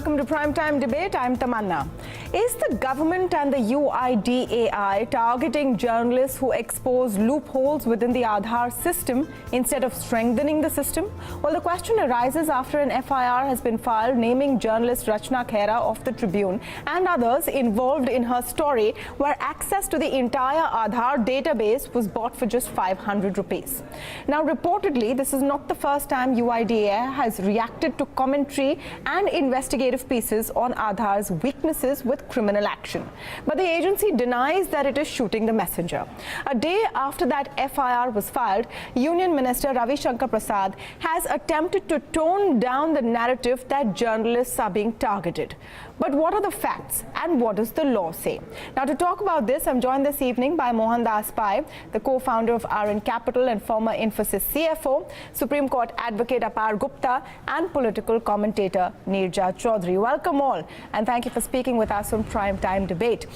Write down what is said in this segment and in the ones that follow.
welcome to Primetime Debate. I'm Tamanna. Is the government and the UIDAI targeting journalists who expose loopholes within the Aadhaar system instead of strengthening the system? Well, the question arises after an FIR has been filed naming journalist Rachna Khera of the Tribune and others involved in her story where access to the entire Aadhaar database was bought for just 500 rupees. Now, reportedly, this is not the first time UIDAI has reacted to commentary and investigative pieces on Aadhaar's weaknesses with criminal action. But the agency denies that it is shooting the messenger. A day after that FIR was filed, Union Minister Ravi Shankar Prasad has attempted to tone down the narrative that journalists are being targeted. But what are the facts and what does the law say? Now, to talk about this, I'm joined this evening by Mohandas Pai, the co-founder of RN Capital and former Infosys CFO, Supreme Court advocate Apar Gupta, and political commentator Neerja Chaudhary. Welcome all, and thank you for speaking with us on Primetime Debate.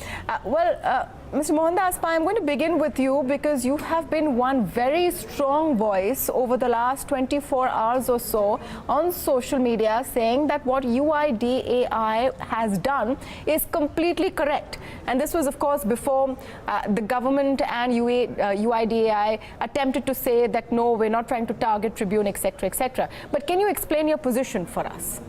Mr. Mohandas Pai, I'm going to begin with you because you have been one very strong voice over the last 24 hours or so on social media saying that what UIDAI has done is completely correct. And this was, of course, before the government and UIDAI attempted to say that, no, we're not trying to target Tribune, etc., etc. But can you explain your position for us?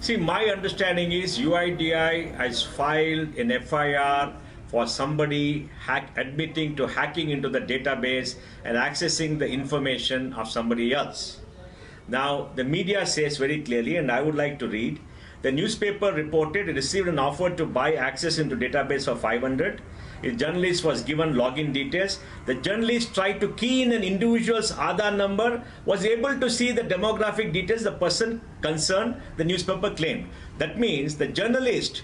See, my understanding is UIDAI has filed an FIR for somebody admitting to hacking into the database and accessing the information of somebody else. Now, the media says very clearly, and I would like to read, the newspaper reported it received an offer to buy access into database for 500. A journalist was given login details. The journalist tried to key in an individual's Aadhaar number, was able to see the demographic details the person concerned, the newspaper claimed. That means the journalist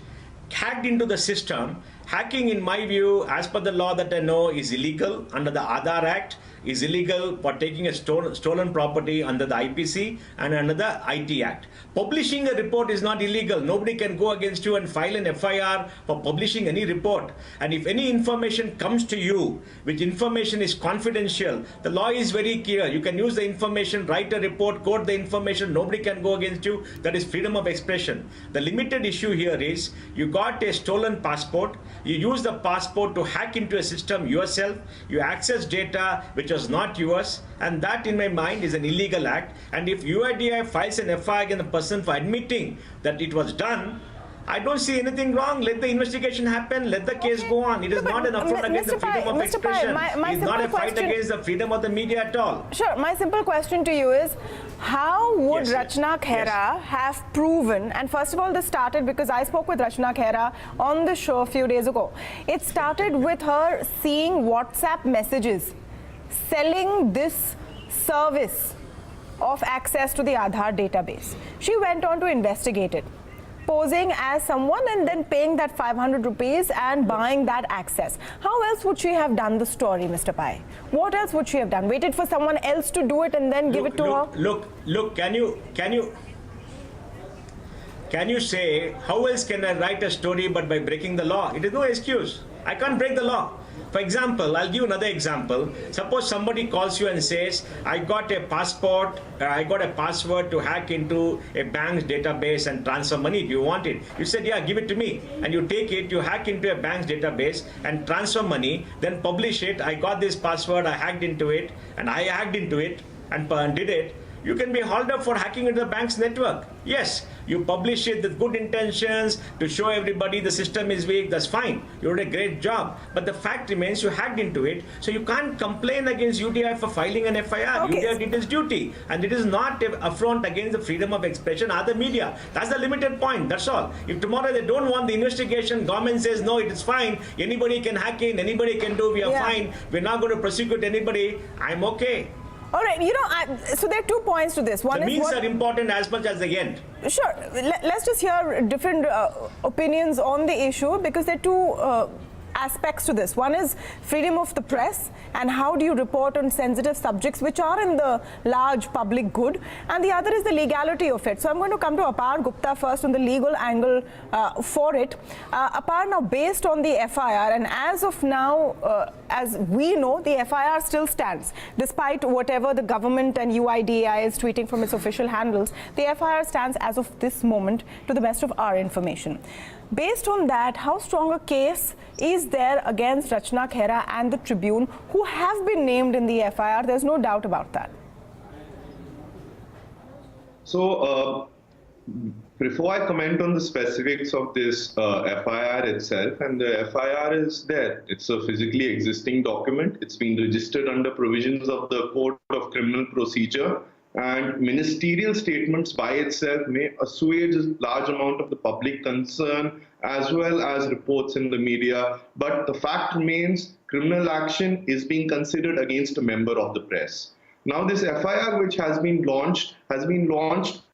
hacked into the system. Hacking, in my view, as per the law that I know, is illegal under the Aadhaar Act, is illegal for taking a stolen property under the IPC and under the IT Act. Publishing a report is not illegal. Nobody can go against you and file an FIR for publishing any report. And if any information comes to you, which information is confidential, the law is very clear. You can use the information, write a report, quote the information, nobody can go against you. That is freedom of expression. The limited issue here is you got a stolen passport, you use the passport to hack into a system yourself, you access data which was not yours, and that in my mind is an illegal act. And if UIDAI files an FIR against the person for admitting that it was done, I don't see anything wrong. Let the investigation happen. Let the case go on. It is not an affront against the freedom of expression. It is not a fight against the freedom of the media at all. Sure. My simple question to you is, how would Rachna Khera have proven, and first of all, this started because I spoke with Rachna Khera on the show a few days ago. It started with her seeing WhatsApp messages selling this service of access to the Aadhaar database. She went on to investigate it, posing as someone and then paying that 500 rupees and buying that access. How else would she have done the story, Mr. Pai? What else would she have done? Waited for someone else to do it and then give it to her? Look, can you say, how else can I write a story but by breaking the law? It is no excuse. I can't break the law. For example, I'll give you another example. Suppose somebody calls you and says, I got a passport, I got a password to hack into a bank's database and transfer money. Do you want it? You said, yeah, give it to me. And you take it, you hack into a bank's database and transfer money, then publish it. I got this password, I hacked into it, and did it. You can be hauled up for hacking into the bank's network. Yes, you publish it with good intentions to show everybody the system is weak, that's fine. You did a great job. But the fact remains you hacked into it, so you can't complain against UDI for filing an FIR. Okay. UDI did its duty. And it is not an affront against the freedom of expression, other media. That's the limited point, that's all. If tomorrow they don't want the investigation, government says, no, it is fine, anybody can hack in, anybody can do, we are fine, we're not going to prosecute anybody, I'm okay. All right, so there are 2 points to this. One the is means are important as much as the end. Sure. Let's just hear different opinions on the issue because there are two aspects to this. One is freedom of the press and how do you report on sensitive subjects which are in the large public good, and the other is the legality of it. So I'm going to come to Apar Gupta first on the legal angle for it. Apar, now based on the FIR, and as of now, as we know, the FIR still stands despite whatever the government and UIDAI is tweeting from its official handles. The FIR stands as of this moment to the best of our information. Based on that, how strong a case is there against Rachna Khera and the Tribune, who have been named in the FIR? There's no doubt about that. So, before I comment on the specifics of this FIR itself, and the FIR is there. It's a physically existing document. It's been registered under provisions of the Code of Criminal Procedure. And ministerial statements by itself may assuage a large amount of the public concern as well as reports in the media. But the fact remains, criminal action is being considered against a member of the press. Now, this FIR, which has been launched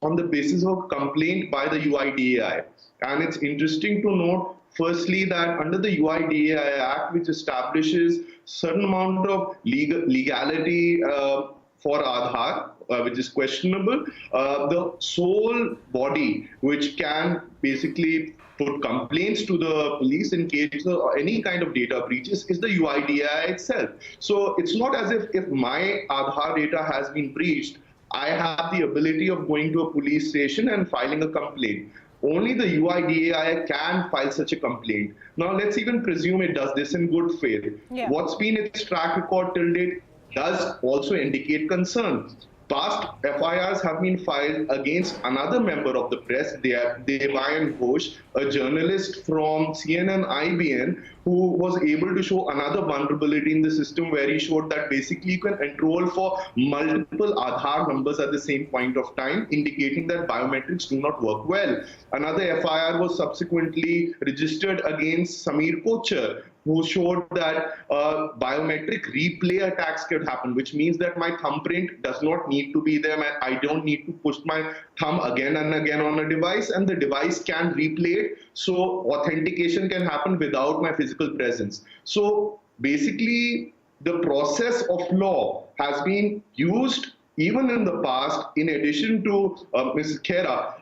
on the basis of a complaint by the UIDAI. And it's interesting to note, firstly, that under the UIDAI Act, which establishes certain amount of legality for Aadhaar, which is questionable, the sole body which can basically put complaints to the police in case of any kind of data breaches is the UIDAI itself. So it's not as if my Aadhaar data has been breached, I have the ability of going to a police station and filing a complaint. Only the UIDAI can file such a complaint. Now let's even presume it does this in good faith. Yeah. What's been its track record till date does also indicate concern. Past FIRs have been filed against another member of the press, Devayan Ghosh, a journalist from CNN IBN, who was able to show another vulnerability in the system where he showed that basically you can enroll for multiple Aadhaar numbers at the same point of time, indicating that biometrics do not work well. Another FIR was subsequently registered against Sameer Kochar, who showed that biometric replay attacks could happen, which means that my thumbprint does not need to be there. I don't need to push my thumb again and again on a device, and the device can replay it, so authentication can happen without my physical presence. So basically, the process of law has been used even in the past, in addition to Ms. Khera,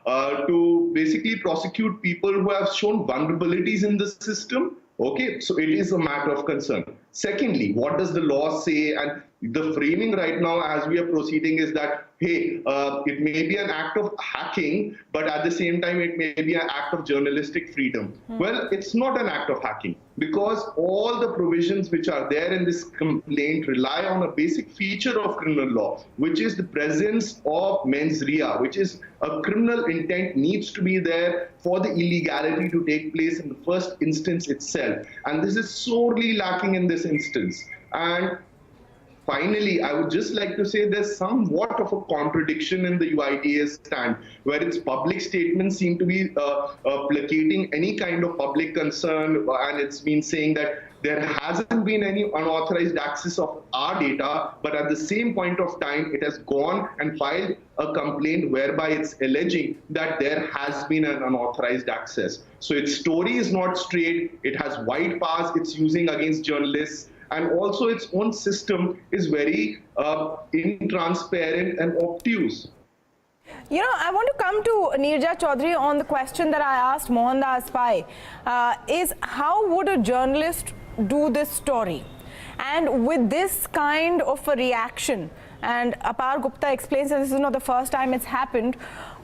to basically prosecute people who have shown vulnerabilities in the system. Okay, so it is a matter of concern. Secondly, what does the law say? And the framing right now as we are proceeding is that, hey, it may be an act of hacking, but at the same time, it may be an act of journalistic freedom. Well, it's not an act of hacking because all the provisions which are there in this complaint rely on a basic feature of criminal law, which is the presence of mens rea, which is a criminal intent needs to be there for the illegality to take place in the first instance itself. And this is sorely lacking in this instance. And finally, I would just like to say there's somewhat of a contradiction in the UIDA's stand, where its public statements seem to be placating any kind of public concern, and it's been saying that there hasn't been any unauthorized access of our data, but at the same point of time, it has gone and filed a complaint whereby it's alleging that there has been an unauthorized access. So its story is not straight, it has wide paths it's using against journalists, and also its own system is very intransparent and obtuse. You know, I want to come to Neerja Chaudhary on the question that I asked Mohandas Pai, is how would a journalist do this story? And with this kind of a reaction, and Apar Gupta explains that this is not the first time it's happened,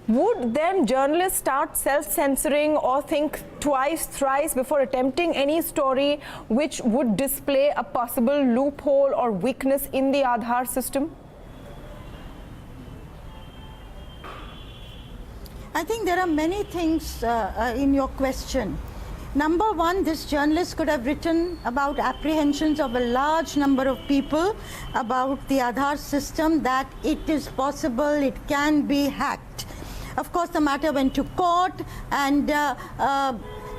would then journalists start self-censoring or think twice, thrice before attempting any story which would display a possible loophole or weakness in the Aadhaar system? I think there are many things in your question. Number one, this journalist could have written about apprehensions of a large number of people about the Aadhaar system, that it is possible, it can be hacked. Of course, the matter went to court, and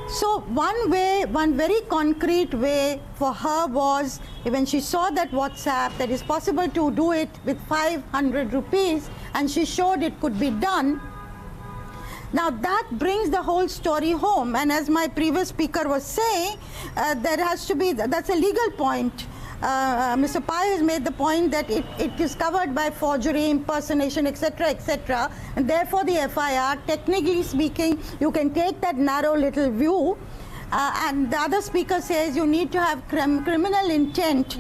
so one very concrete way for her was when she saw that WhatsApp, that is possible to do it with 500 rupees, and she showed it could be done. Now that brings the whole story home, and as my previous speaker was saying, there has to be, that's a legal point. Mr. Pai has made the point that it is covered by forgery, impersonation, etc., etc., and therefore the FIR, technically speaking, you can take that narrow little view. And the other speaker says you need to have criminal intent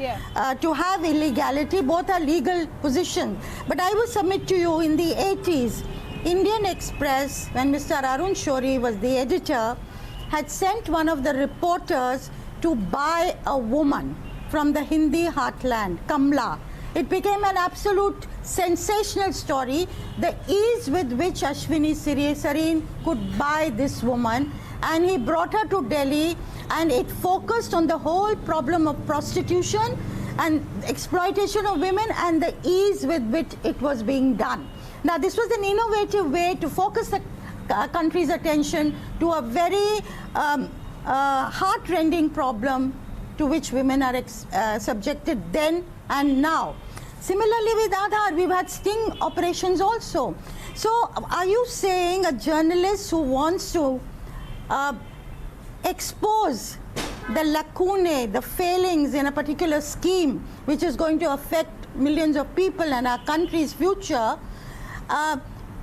to have illegality. Both are legal positions. But I will submit to you, in the 80s, Indian Express, when Mr. Arun Shourie was the editor, had sent one of the reporters to buy a woman from the Hindi heartland, Kamla. It became an absolute sensational story, the ease with which Ashwini Sareen could buy this woman, and he brought her to Delhi, and it focused on the whole problem of prostitution and exploitation of women and the ease with which it was being done. Now, this was an innovative way to focus the country's attention to a very heart-rending problem to which women are subjected then and now. Similarly with Aadhaar, we've had sting operations also. So are you saying a journalist who wants to expose the lacunae, the failings in a particular scheme which is going to affect millions of people and our country's future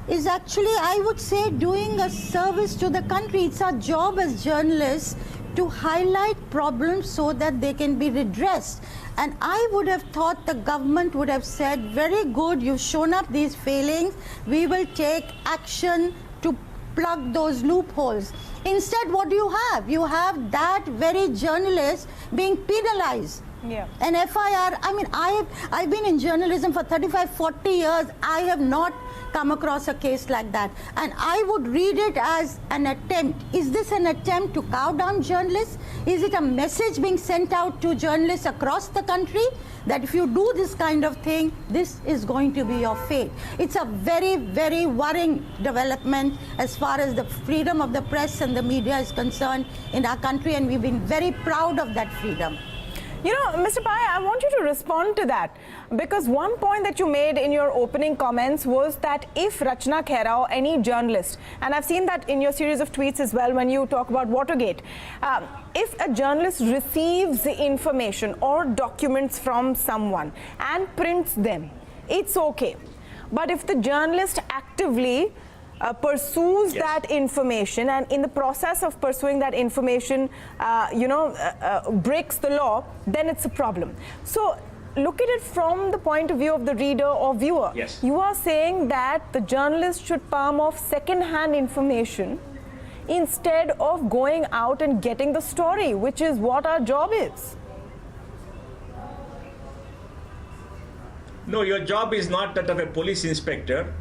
is actually, I would say, doing a service to the country? It's our job as journalists to highlight problems so that they can be redressed. And I would have thought the government would have said, very good, you've shown up these failings, we will take action to plug those loopholes. Instead, what do you have? You have that very journalist being penalized. Yeah. An FIR, I mean, I've been in journalism for 35, 40 years. I have not come across a case like that. And I would read it as an attempt. Is this an attempt to cow down journalists? Is it a message being sent out to journalists across the country that if you do this kind of thing, this is going to be your fate? It's a very, very worrying development as far as the freedom of the press and the media is concerned in our country, and we've been very proud of that freedom. You know, Mr. Pai, I want you to respond to that, because one point that you made in your opening comments was that if Rachna Khera or any journalist, and I've seen that in your series of tweets as well when you talk about Watergate, if a journalist receives the information or documents from someone and prints them, it's okay. But if the journalist actively pursues that information, and in the process of pursuing that information, breaks the law, then it's a problem. So look at it from the point of view of the reader or viewer. Yes. You are saying that the journalist should palm off second-hand information instead of going out and getting the story, which is what our job is. No, your job is not that of a police inspector,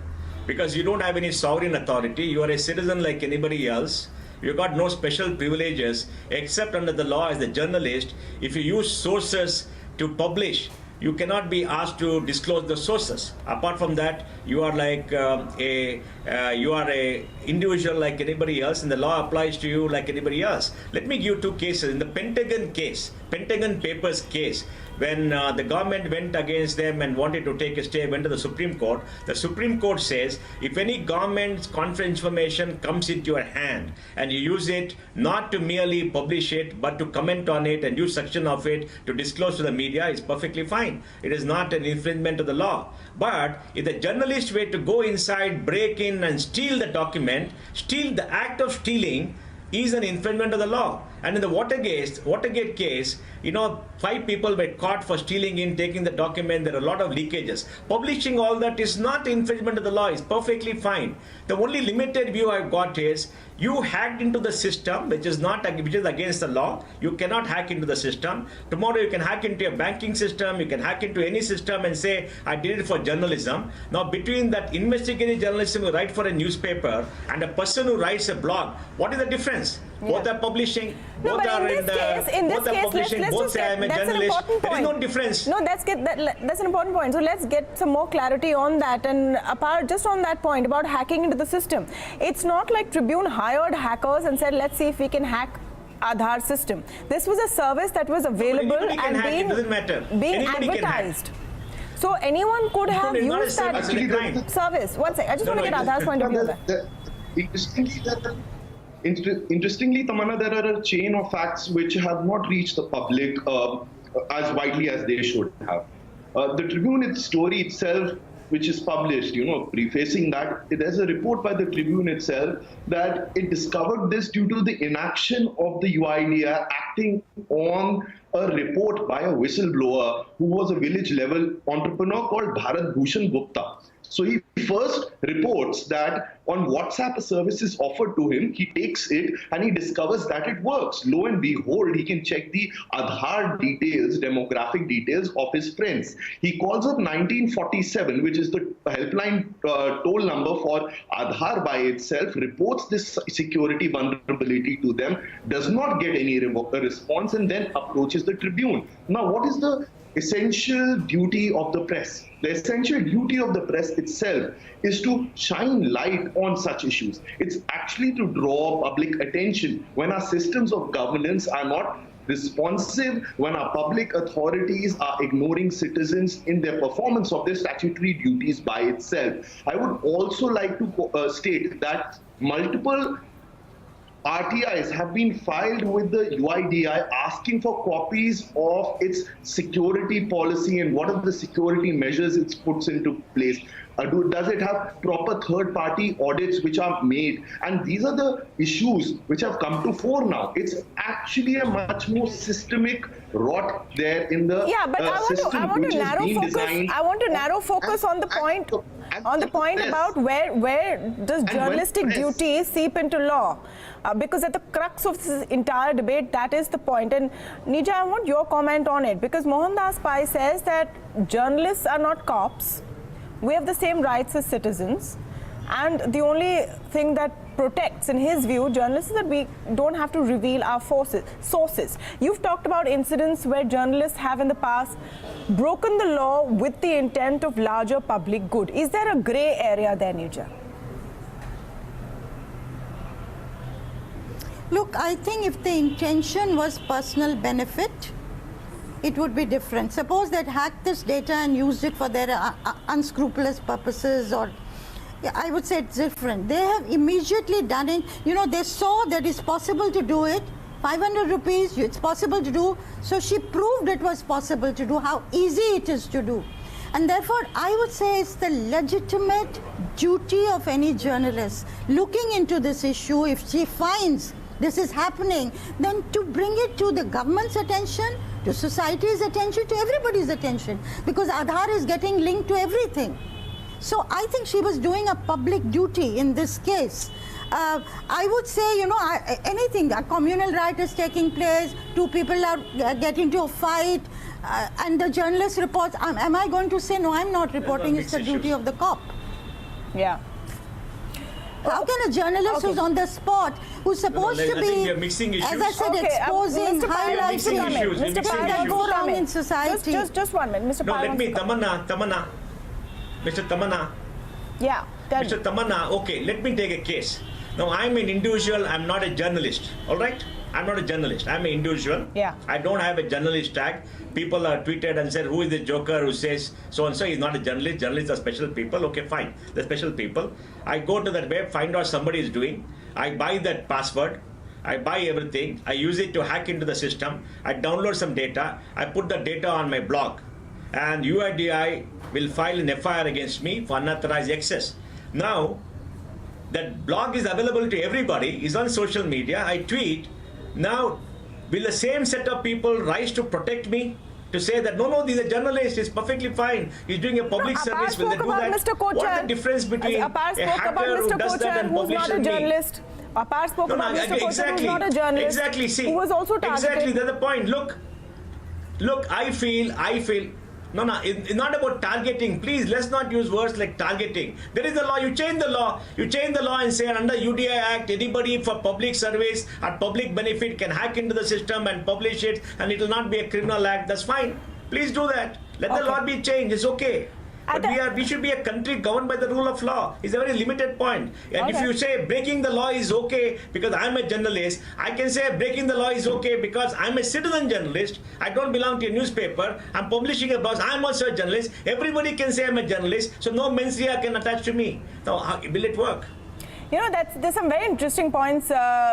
because you don't have any sovereign authority. You are a citizen like anybody else. You got no special privileges except under the law as a journalist. If you use sources to publish, you cannot be asked to disclose the sources. Apart from that, you are like you are a individual like anybody else, and the law applies to you like anybody else. Let me give you two cases. In the Pentagon case, Pentagon Papers case, when the government went against them and wanted to take a stay, went to the Supreme Court. The Supreme Court says if any government's confidential information comes into your hand and you use it not to merely publish it but to comment on it and use section of it to disclose to the media, it's perfectly fine. It is not an infringement of the law. But if the journalist were to go inside, break in and steal the document, steal, the act of stealing is an infringement of the law. And in the Watergate case, 5 people were caught for stealing in, taking the document. There are a lot of leakages. Publishing all that is not infringement of the law. It's perfectly fine. The only limited view I've got is you hacked into the system, which is against the law. You cannot hack into the system. Tomorrow you can hack into a banking system. You can hack into any system and say, I did it for journalism. Now, between that investigative journalism who write for a newspaper and a person who writes a blog, what is the difference? Both are publishing. No, both are in this case, both say I'm a journalist. There is no difference. No, that's an important point. So let's get some more clarity on that. And just on that point about hacking into the system, it's not like Tribune hired hackers and said, let's see if we can hack Aadhaar system. This was a service that was available and being advertised. So anyone could have used that service. One second, I just want to get Aadhaar's point of view on that. Interestingly, Tamanna, there are a chain of facts which have not reached the public as widely as they should have. The Tribune story itself, which is published, prefacing that, there's a report by the Tribune itself that it discovered this due to the inaction of the UIDI acting on a report by a whistleblower who was a village-level entrepreneur called Bharat Bhushan Gupta. So he first reports that on WhatsApp a service is offered to him, he takes it and he discovers that it works. Lo and behold, he can check the Aadhaar details, demographic details of his friends. He calls up 1947, which is the helpline toll number for Aadhaar by itself, reports this security vulnerability to them, does not get any response, and then approaches the Tribune. Now, what is the essential duty of the press? The essential duty of the press itself is to shine light on such issues. It's actually to draw public attention when our systems of governance are not responsive, when our public authorities are ignoring citizens in their performance of their statutory duties by itself. I would also like to state that multiple RTIs have been filed with the UIDI asking for copies of its security policy and what are the security measures it puts into place. Does it have proper third-party audits which are made? And these are the issues which have come to fore now. It's actually a much more systemic rot there in the system. I want to narrow focus on the point. On the point about where does journalistic duty seep into law? Because at the crux of this entire debate, that is the point. And Nija, I want your comment on it, because Mohandas Pai says that journalists are not cops. We have the same rights as citizens. And the only thing that protects, in his view, journalists is that we don't have to reveal our sources. You've talked about incidents where journalists have in the past broken the law with the intent of larger public good. Is there a grey area there, Nija? Look, I think if the intention was personal benefit, it would be different. Suppose they'd hacked this data and used it for their unscrupulous purposes, or I would say it's different. They have immediately done it. They saw that it's possible to do it. 500 rupees, it's possible to do. So she proved it was possible to do, how easy it is to do. And therefore, I would say it's the legitimate duty of any journalist looking into this issue. If she finds this is happening, then to bring it to the government's attention, to society's attention, to everybody's attention, because Aadhaar is getting linked to everything. So I think she was doing a public duty in this case. I would say, anything, a communal riot is taking place, two people are getting into a fight, and the journalist reports, am I going to say, no, I'm not reporting, it's the duty of the cop? Yeah. How can a journalist who's on the spot, who's supposed to be, as I said, exposing, highlighting things that go wrong in society? Just 1 minute, Mr. Pai. Let me, Tamanna. Mr. Tamanna. Yeah. Mr. Tamanna, okay, let me take a case. Now, I'm an individual, I'm not a journalist, all right? I'm not a journalist, I'm an individual. Yeah. I don't have a journalist tag. People are tweeted and said, who is the joker who says so-and-so is not a journalist. Journalists are special people. Okay, fine, they're special people. I go to that web, find out somebody is doing. I buy that password. I buy everything. I use it to hack into the system. I download some data. I put the data on my blog. And UIDI will file an FIR against me for unauthorized access. Now, that blog is available to everybody, is on social media. I tweet. Now, will the same set of people rise to protect me? To say that, no, he's a journalist, he's perfectly fine, he's doing a public service, will they do that? What's the difference between a hacker who does that and publisher me? Apart spoke about Mr. Kochhar, who's not a journalist, exactly, see, who was also targeted. Exactly, that's the point. Look, I feel, no, it's not about targeting. Please, let's not use words like targeting. There is a law, you change the law. You change the law and say under UDI Act, anybody for public service or public benefit can hack into the system and publish it, and it will not be a criminal act. That's fine. Please do that. Let the law be changed. It's okay. But we should be a country governed by the rule of law. It's a very limited point. And if you say breaking the law is okay because I'm a journalist, I can say breaking the law is okay because I'm a citizen journalist. I don't belong to a newspaper. I'm publishing a blog. I'm also a journalist. Everybody can say I'm a journalist. So no mens rea can attach to me. Now, will it work? There's some very interesting points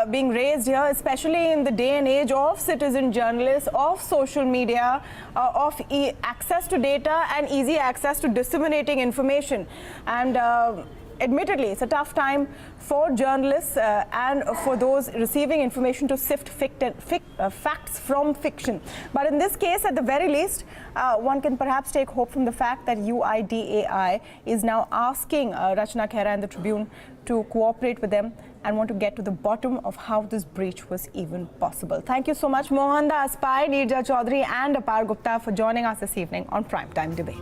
being raised here, especially in the day and age of citizen journalists, of social media, of access to data and easy access to disseminating information. And admittedly, it's a tough time for journalists and for those receiving information to sift facts from fiction. But in this case, at the very least, one can perhaps take hope from the fact that UIDAI is now asking Rachna Khera and the Tribune to cooperate with them and want to get to the bottom of how this breach was even possible. Thank you so much, Mohandas Pai, Neerja Chaudhary and Apar Gupta for joining us this evening on Primetime Debate.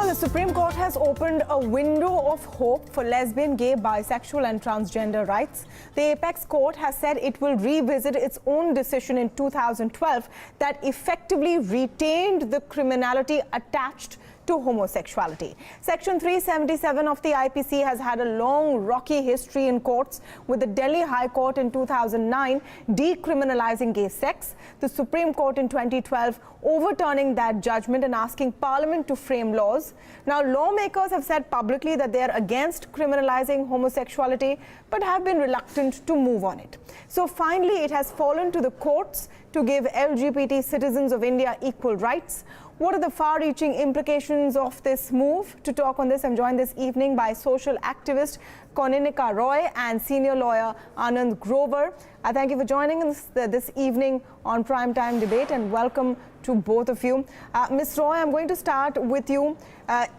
The Supreme Court has opened a window of hope for lesbian, gay, bisexual and transgender rights. The Apex Court has said it will revisit its own decision in 2012 that effectively retained the criminality attached to homosexuality. Section 377 of the IPC has had a long, rocky history in courts, with the Delhi High Court in 2009 decriminalizing gay sex, the Supreme Court in 2012 overturning that judgment and asking Parliament to frame laws. Now, lawmakers have said publicly that they are against criminalizing homosexuality, but have been reluctant to move on it. So finally, it has fallen to the courts to give LGBT citizens of India equal rights. What are the far-reaching implications of this move? To talk on this, I'm joined this evening by social activist Konika Roy and senior lawyer Anand Grover. I thank you for joining us this evening on Primetime Debate, and welcome to both of you. Ms. Roy, I'm going to start with you.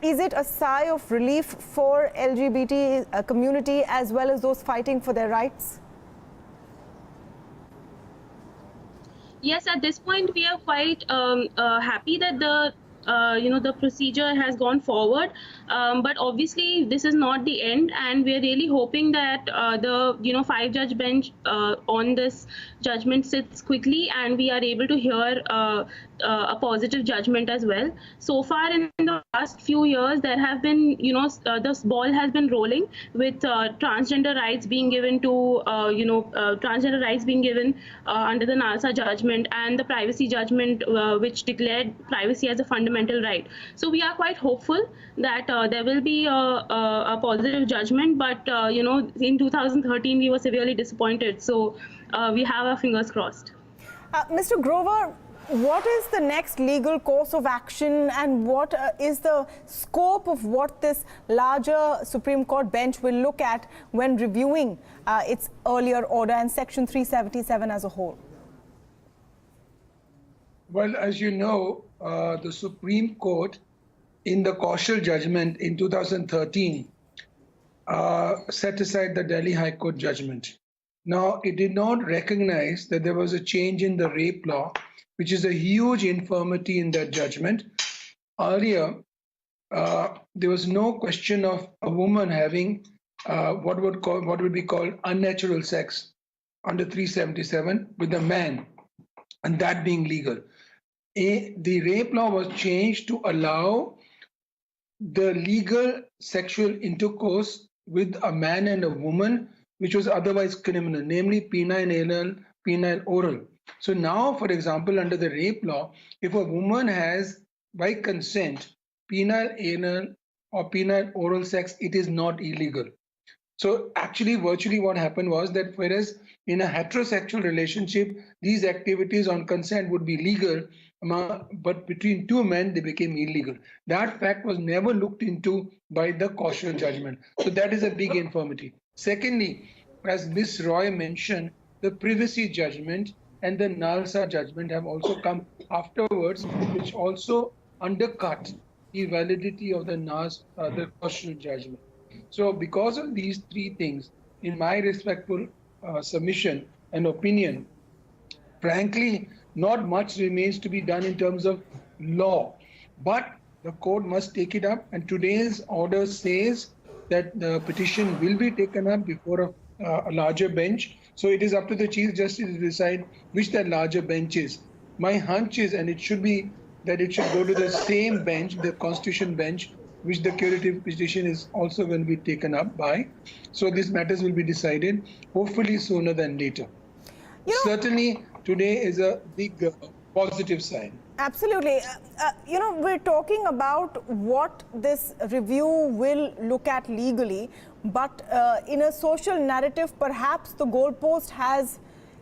Is it a sigh of relief for LGBT community as well as those fighting for their rights? Yes, at this point we are quite happy that the procedure has gone forward, but obviously this is not the end, and we are really hoping that the 5-judge bench on this judgment sits quickly and we are able to hear a positive judgment as well. So far in the last few years, there have been, this ball has been rolling with transgender rights being given to, transgender rights being given under the NALSA judgment and the privacy judgment, which declared privacy as a fundamental right. So we are quite hopeful that there will be a positive judgment, but, in 2013, we were severely disappointed. So we have our fingers crossed. Mr. Grover, what is the next legal course of action, and what is the scope of what this larger Supreme Court bench will look at when reviewing its earlier order and Section 377 as a whole? Well, as you know, the Supreme Court in the Kaushal judgment in 2013 set aside the Delhi High Court judgment. Now, it did not recognize that there was a change in the rape law, which is a huge infirmity in that judgment. Earlier, there was no question of a woman having what would be called unnatural sex under 377 with a man, and that being legal. The rape law was changed to allow the legal sexual intercourse with a man and a woman, which was otherwise criminal, namely penile anal, penile oral. So now, for example, under the rape law, if a woman has, by consent, penile anal or penile oral sex, it is not illegal. So actually, virtually what happened was that whereas in a heterosexual relationship, these activities on consent would be legal, but between two men, they became illegal. That fact was never looked into by the Kaushal judgment. So that is a big infirmity. Secondly, as Ms. Roy mentioned, the privacy judgment and the Nalsa judgment have also come afterwards, which also undercut the validity of the the Kaushal judgment. So because of these three things, in my respectful submission and opinion, frankly, not much remains to be done in terms of law, but the court must take it up. And today's order says that the petition will be taken up before a larger bench. So it is up to the Chief Justice to decide which that larger bench is. My hunch is, and it should be that it should go to the same bench, the Constitution bench, which the curative petition is also going to be taken up by. So these matters will be decided, hopefully sooner than later. Certainly, today is a big positive sign. Absolutely. We're talking about what this review will look at legally, but in a social narrative, perhaps the goalpost has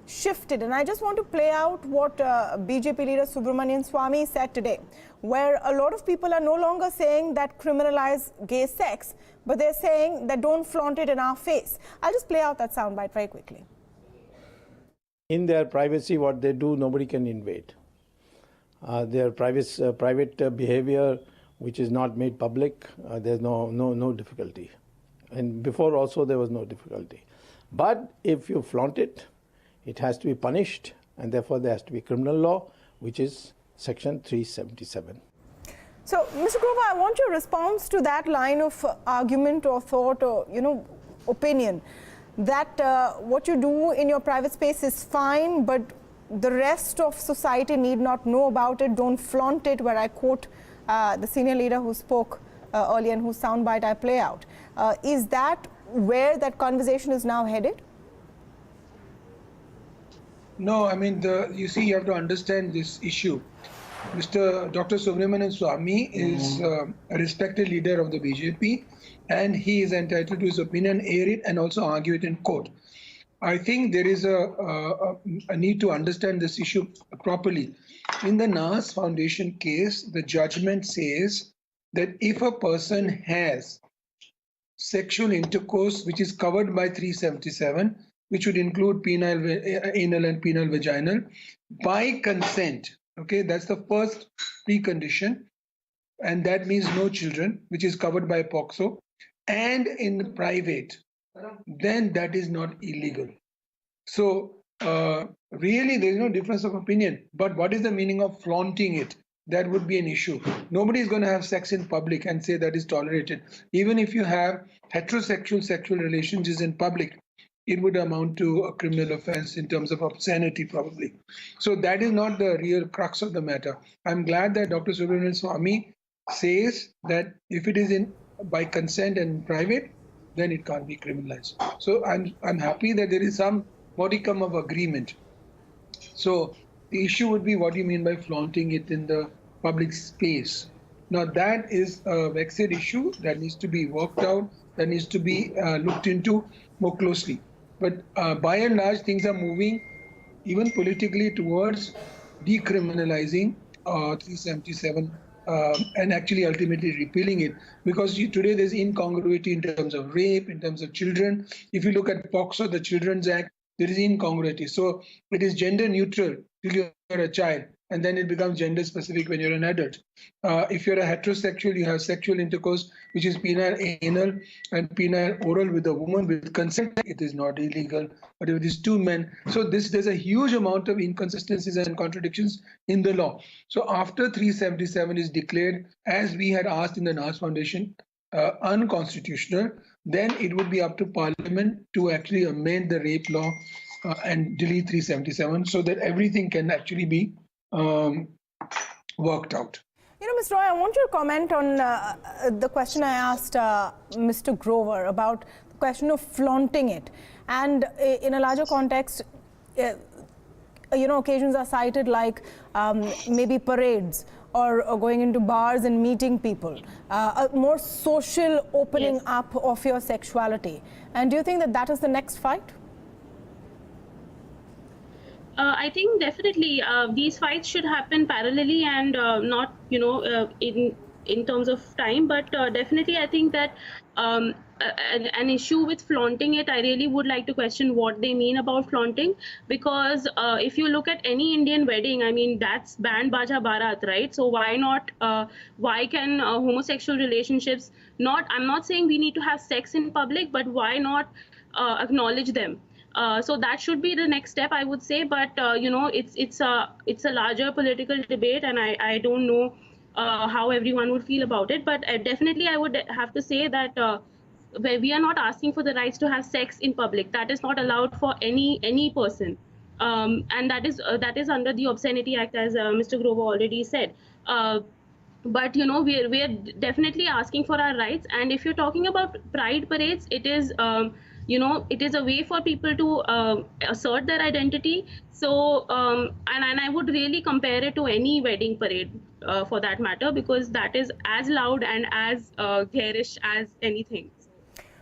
shifted. And I just want to play out what BJP leader Subramanian Swamy said today, where a lot of people are no longer saying that criminalize gay sex, but they're saying that don't flaunt it in our face. I'll just play out that soundbite very quickly. In their privacy, what they do, nobody can invade. Their private behavior, which is not made public, there's no difficulty. And before also there was no difficulty. But if you flaunt it, it has to be punished, and therefore there has to be criminal law, which is Section 377. So, Mr. Grover, I want your response to that line of argument or thought or, opinion, that what you do in your private space is fine, but the rest of society need not know about it, don't flaunt it, where I quote the senior leader who spoke earlier and whose soundbite I play out. Is that where that conversation is now headed? No, I mean, you see, you have to understand this issue. Dr. Subramanian Swamy is a respected leader of the BJP, and he is entitled to his opinion, air it, and also argue it in court. I think there is a need to understand this issue properly. In the Nas Foundation case, the judgment says that if a person has sexual intercourse which is covered by 377, which would include anal and penile vaginal, by consent, okay, that's the first precondition, and that means no children, which is covered by POCSO, and in private, then that is not illegal. So really there is no difference of opinion, but what is the meaning of flaunting it? That would be an issue. Nobody is going to have sex in public and say that is tolerated. Even if you have heterosexual sexual relations in public, it would amount to a criminal offense in terms of obscenity probably. So that is not the real crux of the matter. I'm glad that Dr. Subramanian Swamy says that if it is by consent and private, then it can't be criminalized. So I'm happy that there is some modicum of agreement. So the issue would be, what do you mean by flaunting it in the public space? Now that is a vexed issue that needs to be worked out, that needs to be looked into more closely. But by and large, things are moving even politically towards decriminalizing 377 and actually ultimately repealing it, because today there's incongruity in terms of rape, in terms of children. If you look at POCSO, the Children's Act, there is incongruity. So it is gender neutral till you're a child, and then it becomes gender specific when you're an adult. If you're a heterosexual, you have sexual intercourse, which is penile anal and penile oral with a woman with consent, it is not illegal. But if it is two men, so there's a huge amount of inconsistencies and contradictions in the law. So after 377 is declared, as we had asked in the Nas Foundation, unconstitutional, then it would be up to Parliament to actually amend the rape law and delete 377 so that everything can actually be worked out. Ms. Roy, I want your comment on the question I asked Mr. Grover about the question of flaunting it. And in a larger context, occasions are cited like maybe parades or going into bars and meeting people, a more social opening up of your sexuality. And do you think that that is the next fight? I think definitely these fights should happen parallelly and not, in terms of time. But definitely, I think that an issue with flaunting it. I really would like to question what they mean about flaunting, because if you look at any Indian wedding, I mean, that's band baja barat, right? So why not? Why can homosexual relationships not? I'm not saying we need to have sex in public, but why not acknowledge them? So that should be the next step, I would say. But it's a larger political debate, and I don't know how everyone would feel about it. But definitely, I would have to say that where we are not asking for the rights to have sex in public. That is not allowed for any person, and that is under the Obscenity Act, as Mr. Grover already said. But we're definitely asking for our rights. And if you're talking about pride parades, it is it is a way for people to assert their identity. So and I would really compare it to any wedding parade for that matter, because that is as loud and as garish as anything.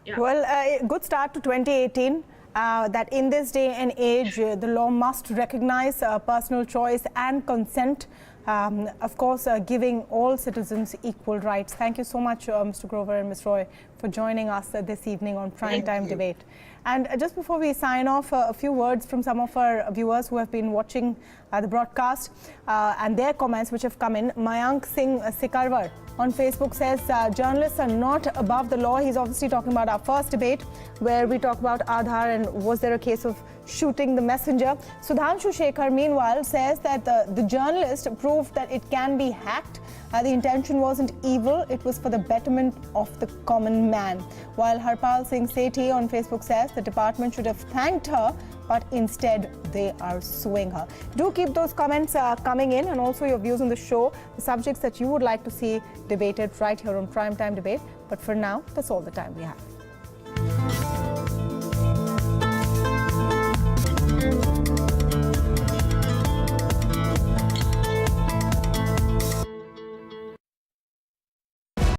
Yeah. Well, a good start to 2018. That in this day and age, the law must recognize personal choice and consent. Of course, giving all citizens equal rights. Thank you so much, Mr. Grover and Ms. Roy, for joining us this evening on Primetime Debate. And just before we sign off, a few words from some of our viewers who have been watching the broadcast and their comments which have come in. Mayank Singh Sikarwar on Facebook says, journalists are not above the law. He's obviously talking about our first debate where we talk about Aadhaar and was there a case of shooting the messenger. Sudhanshu Shekhar, meanwhile, says that the journalist proved that it can be hacked. The intention wasn't evil, it was for the betterment of the common man. While Harpal Singh Sethi on Facebook says the department should have thanked her, but instead they are suing her. Do keep those comments coming in, and also your views on the show, the subjects that you would like to see debated right here on Primetime Debate. But for now, that's all the time we have.